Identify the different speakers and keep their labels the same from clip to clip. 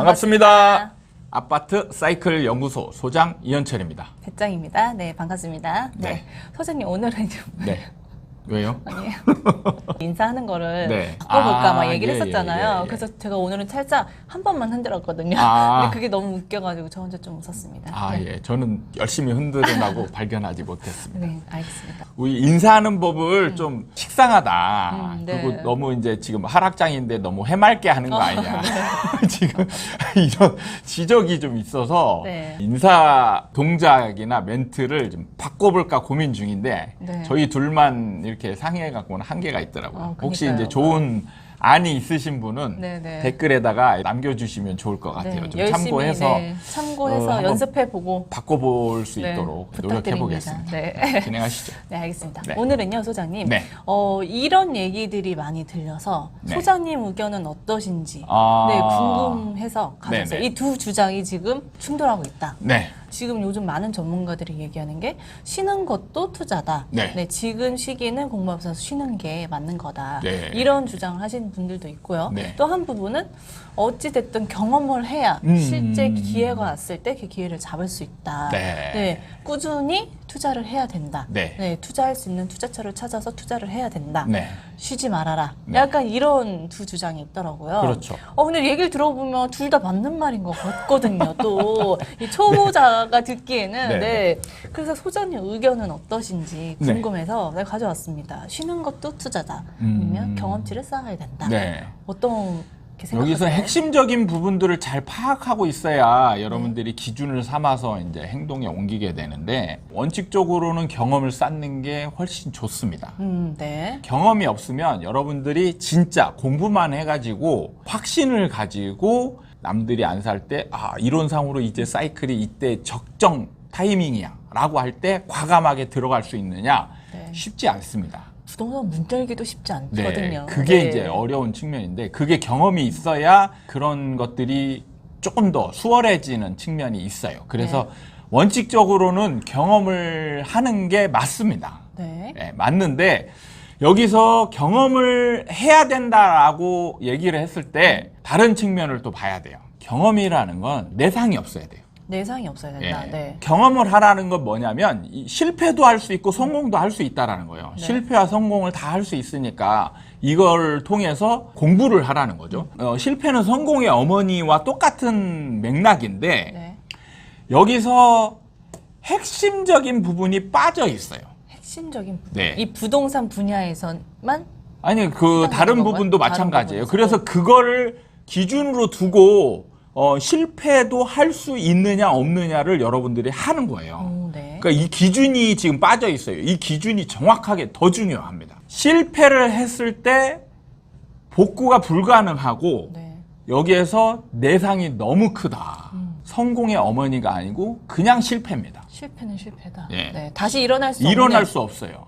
Speaker 1: 반갑습니다. 아파트 사이클 연구소 소장 이현철입니다.
Speaker 2: 배짱입니다. 네, 반갑습니다. 네. 소장님, 오늘은 좀.
Speaker 1: 네. 왜요?
Speaker 2: 아니에요. 인사하는 거를
Speaker 1: 네.
Speaker 2: 바꿔볼까 막 얘기를 했었잖아요.
Speaker 1: 예.
Speaker 2: 그래서 제가 오늘은 살짝 한 번만 흔들었거든요.
Speaker 1: 아.
Speaker 2: 근데 그게 너무 웃겨가지고 저 혼자 좀 웃었습니다. 네.
Speaker 1: 예. 저는 열심히 흔들어나고 발견하지 못했습니다.
Speaker 2: 네, 알겠습니다.
Speaker 1: 우리 인사하는 법을 좀 식상하다.
Speaker 2: 네.
Speaker 1: 그리고 너무 이제 지금 하락장인데 너무 해맑게 하는 거 아니냐. 지금 이런 지적이 좀 있어서
Speaker 2: 네.
Speaker 1: 인사 동작이나 멘트를 좀 바꿔볼까 고민 중인데
Speaker 2: 네.
Speaker 1: 저희 둘만 이렇게 상의해 갖고는 한계가 있더라고요. 혹시
Speaker 2: 그러니까요.
Speaker 1: 이제 좋은 안이 있으신 분은
Speaker 2: 네네.
Speaker 1: 댓글에다가 남겨주시면 좋을 것 같아요.
Speaker 2: 네,
Speaker 1: 좀
Speaker 2: 열심히,
Speaker 1: 참고해서
Speaker 2: 네, 참고해서
Speaker 1: 한번
Speaker 2: 연습해보고
Speaker 1: 바꿔볼 수
Speaker 2: 네,
Speaker 1: 있도록
Speaker 2: 부탁드립니다.
Speaker 1: 노력해보겠습니다.
Speaker 2: 네.
Speaker 1: 진행하시죠.
Speaker 2: 네, 알겠습니다.
Speaker 1: 네.
Speaker 2: 오늘은요, 소장님.
Speaker 1: 네.
Speaker 2: 이런 얘기들이 많이 들려서
Speaker 1: 네.
Speaker 2: 소장님 의견은 어떠신지
Speaker 1: 아.
Speaker 2: 네, 궁금해서 가졌어요.
Speaker 1: 네네.
Speaker 2: 이 두 주장이 지금 충돌하고 있다.
Speaker 1: 네.
Speaker 2: 지금 요즘 많은 전문가들이 얘기하는 게 쉬는 것도 투자다.
Speaker 1: 네.
Speaker 2: 지금 시기는 공부하면서 쉬는 게 맞는 거다.
Speaker 1: 네.
Speaker 2: 이런 주장을 하시는 분들도 있고요.
Speaker 1: 네.
Speaker 2: 또 한 부분은 어찌됐든 경험을 해야 실제 기회가 왔을 때 그 기회를 잡을 수 있다.
Speaker 1: 네.
Speaker 2: 꾸준히 투자를 해야 된다.
Speaker 1: 네.
Speaker 2: 투자할 수 있는 투자처를 찾아서 투자를 해야 된다.
Speaker 1: 네.
Speaker 2: 쉬지 말아라.
Speaker 1: 네.
Speaker 2: 약간 이런 두 주장이 있더라고요.
Speaker 1: 그렇죠.
Speaker 2: 근데 얘기를 들어보면 둘 다 맞는 말인 것 같거든요. 또 이 초보자가 듣기에는
Speaker 1: 네.
Speaker 2: 네. 그래서 소장님 의견은 어떠신지
Speaker 1: 네.
Speaker 2: 궁금해서 내가 가져왔습니다. 쉬는 것도 투자다. 아니면 경험치를 쌓아야 된다.
Speaker 1: 네.
Speaker 2: 어떤 게 생각하세요?
Speaker 1: 여기서 핵심적인 부분들을 잘 파악하고 있어야 여러분들이 기준을 삼아서 이제 행동에 옮기게 되는데 원칙적으로는 경험을 쌓는 게 훨씬 좋습니다.
Speaker 2: 네.
Speaker 1: 경험이 없으면 여러분들이 진짜 공부만 해가지고 확신을 가지고 남들이 안 살 때 이론상으로 이제 사이클이 이때 적정 타이밍이야 라고 할 때 과감하게 들어갈 수 있느냐
Speaker 2: 네.
Speaker 1: 쉽지 않습니다.
Speaker 2: 부동산 문 열기도 쉽지 않거든요.
Speaker 1: 그게
Speaker 2: 네.
Speaker 1: 이제 어려운 측면인데 그게 경험이 있어야 그런 것들이 조금 더 수월해지는 측면이 있어요. 그래서 원칙적으로는 경험을 하는 게 맞습니다.
Speaker 2: 네.
Speaker 1: 네, 맞는데 여기서 경험을 해야 된다라고 얘기를 했을 때 다른 측면을 또 봐야 돼요. 경험이라는 건 내상이 없어야 돼요.
Speaker 2: 내상이 없어야 된다.
Speaker 1: 예.
Speaker 2: 네.
Speaker 1: 경험을 하라는 건 뭐냐면 이 실패도 할 수 있고 성공도 할 수 있다라는 거예요.
Speaker 2: 네.
Speaker 1: 실패와 성공을 다 할 수 있으니까 이걸 통해서 공부를 하라는 거죠. 실패는 성공의 어머니와 똑같은 맥락인데
Speaker 2: 네.
Speaker 1: 여기서 핵심적인 부분이 빠져 있어요.
Speaker 2: 핵심적인 부분.
Speaker 1: 네.
Speaker 2: 이 부동산 분야에서만
Speaker 1: 아니
Speaker 2: 해당하는
Speaker 1: 다른
Speaker 2: 건가요?
Speaker 1: 부분도
Speaker 2: 다른
Speaker 1: 마찬가지예요.
Speaker 2: 부분에서도?
Speaker 1: 그래서 그거를 기준으로 두고 실패도 할 수 있느냐 없느냐를 여러분들이 하는 거예요.
Speaker 2: 네.
Speaker 1: 그러니까 이 기준이 지금 빠져 있어요. 이 기준이 정확하게 더 중요합니다. 실패를 했을 때 복구가 불가능하고
Speaker 2: 네.
Speaker 1: 여기에서 내상이 너무 크다. 성공의 어머니가 아니고 그냥 실패입니다.
Speaker 2: 실패는 실패다.
Speaker 1: 예.
Speaker 2: 네. 다시 일어날 수
Speaker 1: 일어날
Speaker 2: 없는.
Speaker 1: 수 없어요.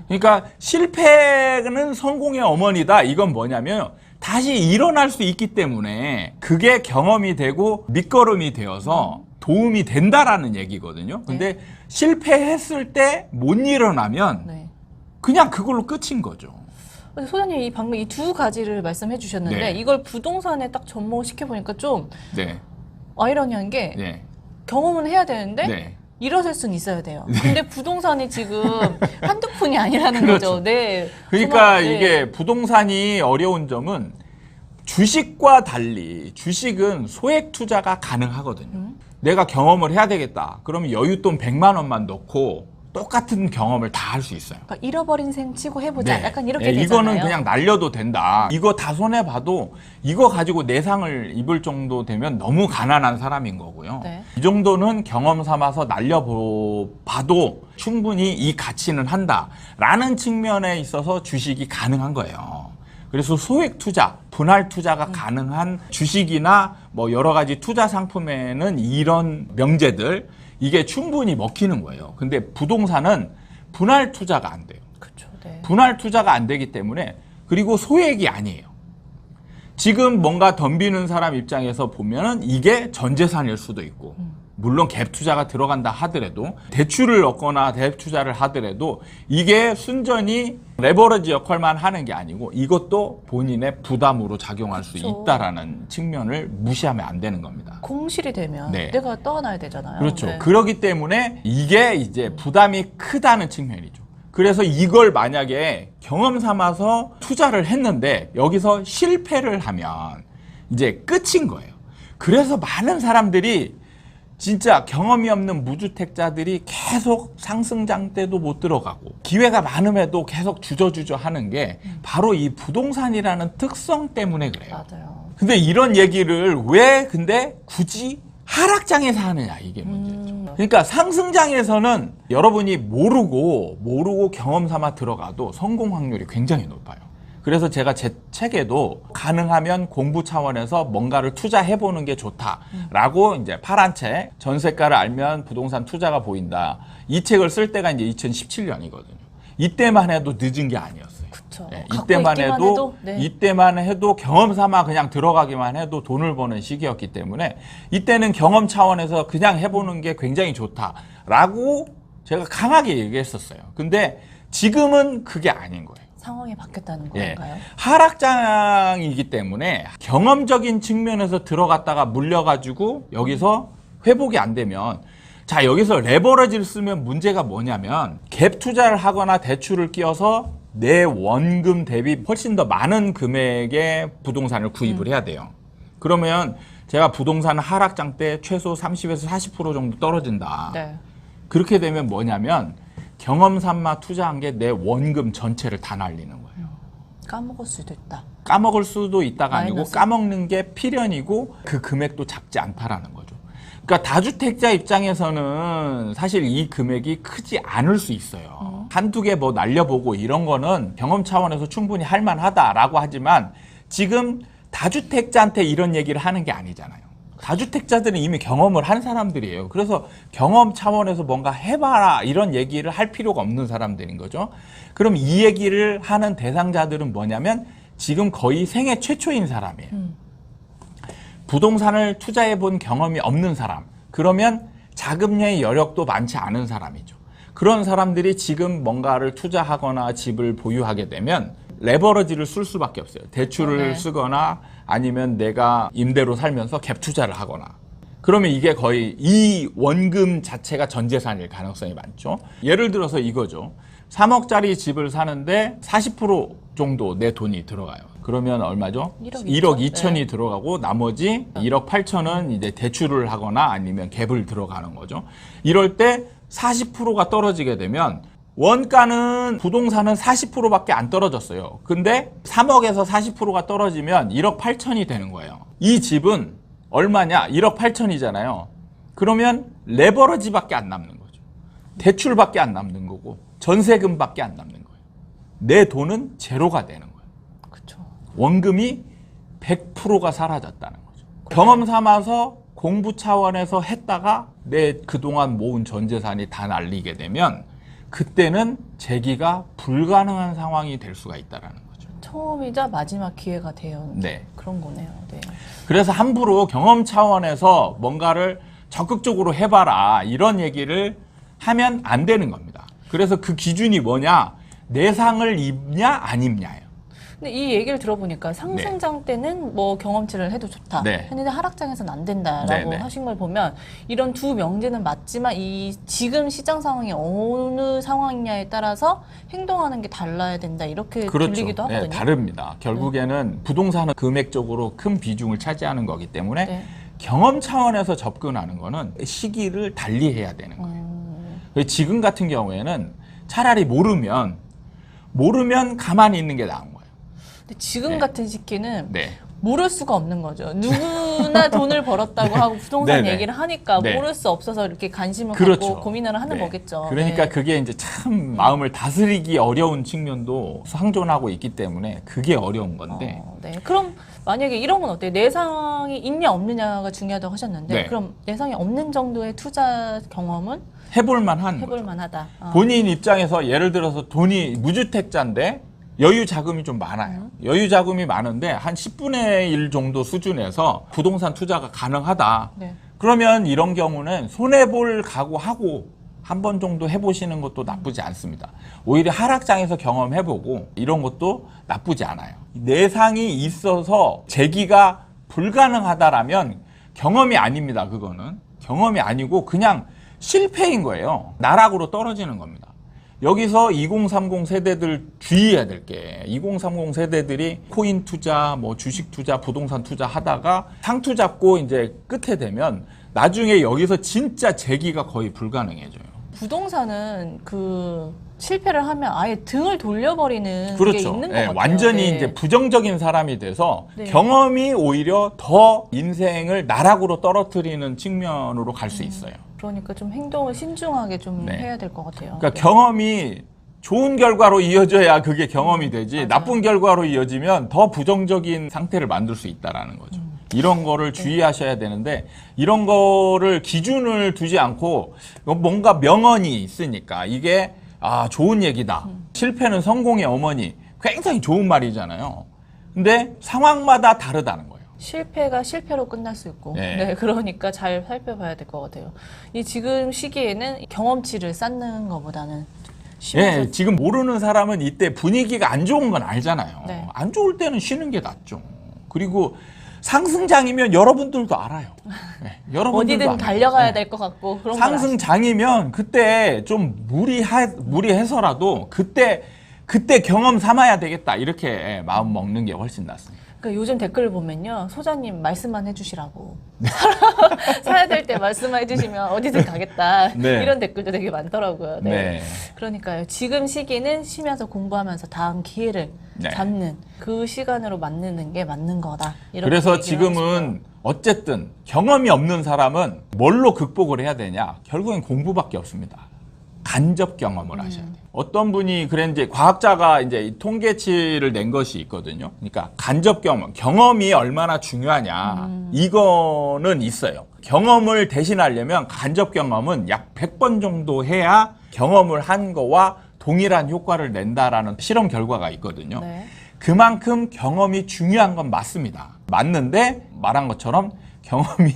Speaker 1: 그러니까 실패는 성공의 어머니다. 이건 뭐냐면 다시 일어날 수 있기 때문에 그게 경험이 되고 밑거름이 되어서 도움이 된다라는 얘기거든요. 근데 실패했을 때 못 일어나면
Speaker 2: 네.
Speaker 1: 그냥 그걸로 끝인 거죠.
Speaker 2: 근데 소장님 이 방금 이 두 가지를 말씀해 주셨는데
Speaker 1: 네.
Speaker 2: 이걸 부동산에 딱 접목시켜 보니까 좀
Speaker 1: 네.
Speaker 2: 아이러니한 게
Speaker 1: 네.
Speaker 2: 경험은 해야 되는데
Speaker 1: 네.
Speaker 2: 일어설 수는 있어야 돼요. 근데 부동산이 지금 한두 푼이 아니라는
Speaker 1: 그렇죠.
Speaker 2: 거죠. 네.
Speaker 1: 그러니까
Speaker 2: 정말, 네.
Speaker 1: 이게 부동산이 어려운 점은 주식과 달리 주식은 소액 투자가 가능하거든요. 내가 경험을 해야 되겠다. 그러면 여윳돈 100만 원만 넣고 똑같은 경험을 다 할 수 있어요.
Speaker 2: 그러니까 잃어버린 셈 치고 해보자.
Speaker 1: 네.
Speaker 2: 약간 이렇게
Speaker 1: 네,
Speaker 2: 되잖아요.
Speaker 1: 이거는 그냥 날려도 된다. 이거 다 손해봐도 이거 가지고 내상을 입을 정도 되면 너무 가난한 사람인 거고요.
Speaker 2: 네.
Speaker 1: 이 정도는 경험 삼아서 날려봐도 충분히 이 가치는 한다라는 측면에 있어서 주식이 가능한 거예요. 그래서 소액 투자, 분할 투자가 가능한 주식이나 뭐 여러 가지 투자 상품에는 이런 명제들 이게 충분히 먹히는 거예요. 근데 부동산은 분할 투자가 안 돼요.
Speaker 2: 그렇죠. 네.
Speaker 1: 분할 투자가 안 되기 때문에 그리고 소액이 아니에요. 지금 뭔가 덤비는 사람 입장에서 보면은 이게 전 재산일 수도 있고 물론 갭 투자가 들어간다 하더라도 대출을 얻거나 갭 투자를 하더라도 이게 순전히 레버리지 역할만 하는 게 아니고 이것도 본인의 부담으로 작용할 수
Speaker 2: 그렇죠.
Speaker 1: 있다라는 측면을 무시하면 안 되는 겁니다.
Speaker 2: 공실이 되면
Speaker 1: 네.
Speaker 2: 내가 떠나야 되잖아요.
Speaker 1: 그렇죠.
Speaker 2: 네.
Speaker 1: 그렇기 때문에 이게 이제 부담이 크다는 측면이죠. 그래서 이걸 만약에 경험 삼아서 투자를 했는데 여기서 실패를 하면 이제 끝인 거예요. 그래서 많은 사람들이 진짜 경험이 없는 무주택자들이 계속 상승장대도 못 들어가고 기회가 많음에도 계속 주저주저 하는 게 바로 이 부동산이라는 특성 때문에 그래요.
Speaker 2: 맞아요.
Speaker 1: 근데 이런 얘기를 왜 근데 굳이 하락장에서 하느냐 이게 문제죠. 그러니까 상승장에서는 여러분이 모르고 경험 삼아 들어가도 성공 확률이 굉장히 높아요. 그래서 제가 제 책에도 가능하면 공부 차원에서 뭔가를 투자해보는 게 좋다라고 이제 파란 책, 전세가를 알면 부동산 투자가 보인다. 이 책을 쓸 때가 이제 2017년이거든요. 이때만 해도 늦은 게 아니었어요.
Speaker 2: 그렇죠.
Speaker 1: 네,
Speaker 2: 갖고
Speaker 1: 이때만
Speaker 2: 있기만
Speaker 1: 해도
Speaker 2: 네.
Speaker 1: 이때만 해도 경험 삼아 그냥 들어가기만 해도 돈을 버는 시기였기 때문에 이때는 경험 차원에서 그냥 해보는 게 굉장히 좋다라고 제가 강하게 얘기했었어요. 근데 지금은 그게 아닌 거예요.
Speaker 2: 상황이 바뀌었다는
Speaker 1: 예.
Speaker 2: 건가요?
Speaker 1: 하락장이기 때문에 경험적인 측면에서 들어갔다가 물려가지고 여기서 회복이 안 되면 자 여기서 레버리지를 쓰면 문제가 뭐냐면 갭 투자를 하거나 대출을 끼워서 내 원금 대비 훨씬 더 많은 금액의 부동산을 구입을 해야 돼요. 그러면 제가 부동산 하락장 때 최소 30에서 40% 정도 떨어진다.
Speaker 2: 네.
Speaker 1: 그렇게 되면 뭐냐면 경험 삼아 투자한 게 내 원금 전체를 다 날리는 거예요.
Speaker 2: 까먹을 수도 있다.
Speaker 1: 까먹을 수도 있다가 아니고
Speaker 2: 마이너스.
Speaker 1: 까먹는 게 필연이고 그 금액도 작지 않다라는 거죠. 그러니까 다주택자 입장에서는 사실 이 금액이 크지 않을 수 있어요. 한두 개 뭐 날려보고 이런 거는 경험 차원에서 충분히 할 만하다라고 하지만 지금 다주택자한테 이런 얘기를 하는 게 아니잖아요. 다주택자들은 이미 경험을 한 사람들이에요. 그래서 경험 차원에서 뭔가 해봐라 이런 얘기를 할 필요가 없는 사람들인 거죠. 그럼 이 얘기를 하는 대상자들은 뭐냐면 지금 거의 생애 최초인 사람이에요. 부동산을 투자해 본 경험이 없는 사람. 그러면 자금의 여력도 많지 않은 사람이죠. 그런 사람들이 지금 뭔가를 투자하거나 집을 보유하게 되면 레버리지를 쓸 수밖에 없어요. 대출을
Speaker 2: 네.
Speaker 1: 쓰거나 아니면 내가 임대로 살면서 갭 투자를 하거나. 그러면 이게 거의 이 원금 자체가 전 재산일 가능성이 많죠. 예를 들어서 이거죠. 3억짜리 집을 사는데 40% 정도 내 돈이 들어가요. 그러면 얼마죠?
Speaker 2: 1억
Speaker 1: 2천이
Speaker 2: 네.
Speaker 1: 들어가고 나머지 1억 8천은 이제 대출을 하거나 아니면 갭을 들어가는 거죠. 이럴 때 40%가 떨어지게 되면 원가는 부동산은 40%밖에 안 떨어졌어요. 근데 3억에서 40%가 떨어지면 1억 8천이 되는 거예요. 이 집은 얼마냐? 1억 8천이잖아요. 그러면 레버리지밖에 안 남는 거죠. 대출밖에 안 남는 거고 전세금밖에 안 남는 거예요. 내 돈은 제로가 되는 거예요.
Speaker 2: 그렇죠.
Speaker 1: 원금이 100%가 사라졌다는 거죠. 경험 삼아서 공부 차원에서 했다가 내 그동안 모은 전 재산이 다 날리게 되면 그때는 재기가 불가능한 상황이 될 수가 있다는 거죠.
Speaker 2: 처음이자 마지막 기회가 되어
Speaker 1: 네.
Speaker 2: 그런 거네요. 네.
Speaker 1: 그래서 함부로 경험 차원에서 뭔가를 적극적으로 해봐라 이런 얘기를 하면 안 되는 겁니다. 그래서 그 기준이 뭐냐? 내상을 입냐 안 입냐예요.
Speaker 2: 근데 이 얘기를 들어보니까 상승장 때는 뭐 경험치를 해도 좋다.
Speaker 1: 네.
Speaker 2: 했는데 하락장에서는 안 된다라고
Speaker 1: 네, 네.
Speaker 2: 하신 걸 보면 이런 두 명제는 맞지만 이 지금 시장 상황이 어느 상황이냐에 따라서 행동하는 게 달라야 된다. 이렇게 들리기도 하거든요.
Speaker 1: 네, 다릅니다. 결국에는 부동산은 금액적으로 큰 비중을 차지하는 거기 때문에
Speaker 2: 네.
Speaker 1: 경험 차원에서 접근하는 거는 시기를 달리해야 되는 거예요. 지금 같은 경우에는 차라리 모르면 가만히 있는 게 나은 거예요.
Speaker 2: 근데 지금
Speaker 1: 네.
Speaker 2: 같은 시기는
Speaker 1: 네.
Speaker 2: 모를 수가 없는 거죠. 누구나 돈을 벌었다고 하고 부동산
Speaker 1: 네네.
Speaker 2: 얘기를 하니까
Speaker 1: 네.
Speaker 2: 모를 수 없어서 이렇게 관심을
Speaker 1: 그렇죠.
Speaker 2: 갖고 고민을 하는
Speaker 1: 네.
Speaker 2: 거겠죠.
Speaker 1: 그러니까
Speaker 2: 네.
Speaker 1: 그게 이제 참 마음을 다스리기 어려운 측면도 상존하고 있기 때문에 그게 어려운 건데.
Speaker 2: 네. 그럼 만약에 이런 건 어때요? 내상이 있냐 없느냐가 중요하다고 하셨는데
Speaker 1: 네.
Speaker 2: 그럼 내상이 없는 정도의 투자 경험은
Speaker 1: 해볼 만한
Speaker 2: 해볼
Speaker 1: 거죠.
Speaker 2: 만하다.
Speaker 1: 본인 입장에서 예를 들어서 돈이 무주택자인데 여유 자금이 좀 많아요. 여유 자금이 많은데 한 10분의 1 정도 수준에서 부동산 투자가 가능하다.
Speaker 2: 네.
Speaker 1: 그러면 이런 경우는 손해볼 각오하고 한 번 정도 해보시는 것도 나쁘지 않습니다. 오히려 하락장에서 경험해보고 이런 것도 나쁘지 않아요. 내상이 있어서 재기가 불가능하다라면 경험이 아닙니다. 그거는 경험이 아니고 그냥 실패인 거예요. 나락으로 떨어지는 겁니다. 여기서 2030 세대들 주의해야 될 게 2030 세대들이 코인 투자, 뭐 주식 투자, 부동산 투자 하다가 상투 잡고 이제 끝에 되면 나중에 여기서 진짜 재기가 거의 불가능해져요.
Speaker 2: 부동산은 그 실패를 하면 아예 등을 돌려버리는 게
Speaker 1: 그렇죠.
Speaker 2: 있는 것
Speaker 1: 네,
Speaker 2: 같아요.
Speaker 1: 완전히
Speaker 2: 네.
Speaker 1: 이제 부정적인 사람이 돼서
Speaker 2: 네.
Speaker 1: 경험이 오히려 더 인생을 나락으로 떨어뜨리는 측면으로 갈 수 있어요.
Speaker 2: 그러니까 좀 행동을 신중하게 좀
Speaker 1: 네.
Speaker 2: 해야 될 것 같아요.
Speaker 1: 그러니까 경험이 좋은 결과로 이어져야 그게 경험이 되지
Speaker 2: 맞아요.
Speaker 1: 나쁜 결과로 이어지면 더 부정적인 상태를 만들 수 있다라는 거죠. 이런 거를 주의하셔야 되는데 이런 거를 기준을 두지 않고 뭔가 명언이 있으니까 이게 좋은 얘기다. 실패는 성공의 어머니. 굉장히 좋은 말이잖아요. 근데 상황마다 다르다는 거예요.
Speaker 2: 실패가 실패로 끝날 수 있고,
Speaker 1: 네.
Speaker 2: 네, 그러니까 잘 살펴봐야 될 것 같아요. 이 지금 시기에는 경험치를 쌓는 것보다는 쉬면서
Speaker 1: 예, 지금 모르는 사람은 이때 분위기가 안 좋은 건 알잖아요.
Speaker 2: 네.
Speaker 1: 안 좋을 때는 쉬는 게 낫죠. 그리고 상승장이면 여러분들도 알아요. 네, 여러분들도
Speaker 2: 어디든
Speaker 1: 알아요.
Speaker 2: 달려가야
Speaker 1: 네.
Speaker 2: 될 것 같고 그런 걸
Speaker 1: 상승장이면 그때 좀 무리해서라도 그때 경험 삼아야 되겠다 이렇게 마음 먹는 게 훨씬 낫습니다.
Speaker 2: 그러니까 요즘 댓글을 보면요, 소장님 말씀만 해주시라고 사야 될 때 말씀만 해주시면 어디든 가겠다
Speaker 1: 네.
Speaker 2: 이런 댓글도 되게 많더라고요. 네.
Speaker 1: 네.
Speaker 2: 그러니까요, 지금 시기는 쉬면서 공부하면서 다음 기회를
Speaker 1: 네.
Speaker 2: 잡는 그 시간으로 만드는 게 맞는 거다. 이렇게
Speaker 1: 그래서
Speaker 2: 얘기를 하고
Speaker 1: 지금은 어쨌든 경험이 없는 사람은 뭘로 극복을 해야 되냐? 결국엔 공부밖에 없습니다. 간접 경험을 하셔야 돼요. 어떤 분이 이제 과학자가 이제 이 통계치를 낸 것이 있거든요. 그러니까 간접 경험이 얼마나 중요하냐. 이거는 있어요. 경험을 대신하려면 간접 경험은 약 100번 정도 해야 경험을 한 거와 동일한 효과를 낸다라는 실험 결과가 있거든요.
Speaker 2: 네.
Speaker 1: 그만큼 경험이 중요한 건 맞습니다. 맞는데 말한 것처럼 경험이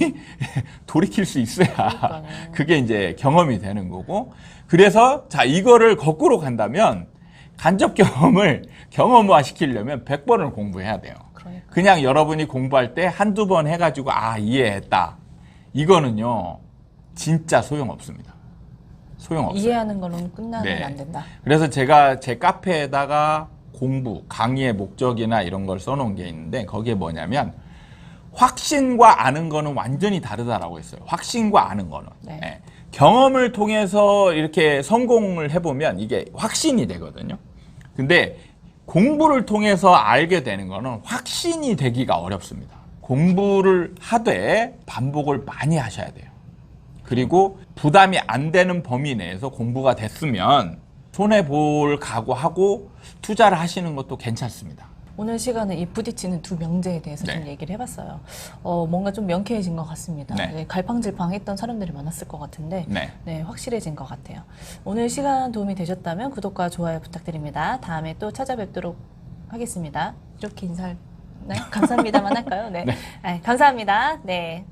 Speaker 1: 돌이킬 수 있어야
Speaker 2: 그러니까요.
Speaker 1: 그게 이제 경험이 되는 거고, 그래서 자 이거를 거꾸로 간다면 간접 경험을 경험화 시키려면 100번을 공부해야 돼요.
Speaker 2: 그러니까.
Speaker 1: 그냥 여러분이 공부할 때 한두 번 해가지고 이해했다, 이거는요 진짜 소용없습니다. 소용없어요.
Speaker 2: 이해하는 걸로는 끝나면
Speaker 1: 네.
Speaker 2: 안 된다.
Speaker 1: 그래서 제가 제 카페에다가 공부, 강의의 목적이나 이런 걸 써놓은 게 있는데 거기에 뭐냐면 확신과 아는 거는 완전히 다르다라고 했어요. 확신과 아는 거는.
Speaker 2: 네.
Speaker 1: 예. 경험을 통해서 이렇게 성공을 해보면 이게 확신이 되거든요. 근데 공부를 통해서 알게 되는 거는 확신이 되기가 어렵습니다. 공부를 하되 반복을 많이 하셔야 돼요. 그리고 부담이 안 되는 범위 내에서 공부가 됐으면 손해볼 각오하고 투자를 하시는 것도 괜찮습니다.
Speaker 2: 오늘 시간은 이 부딪히는 두 명제에 대해서
Speaker 1: 네.
Speaker 2: 좀 얘기를 해봤어요. 뭔가 좀 명쾌해진 것 같습니다.
Speaker 1: 네.
Speaker 2: 네, 갈팡질팡했던 사람들이 많았을 것 같은데
Speaker 1: 네.
Speaker 2: 네, 확실해진 것 같아요. 오늘 시간 도움이 되셨다면 구독과 좋아요 부탁드립니다. 다음에 또 찾아뵙도록 하겠습니다. 이렇게 인사를 감사합니다만 할까요? 네.
Speaker 1: 네.
Speaker 2: 감사합니다. 네.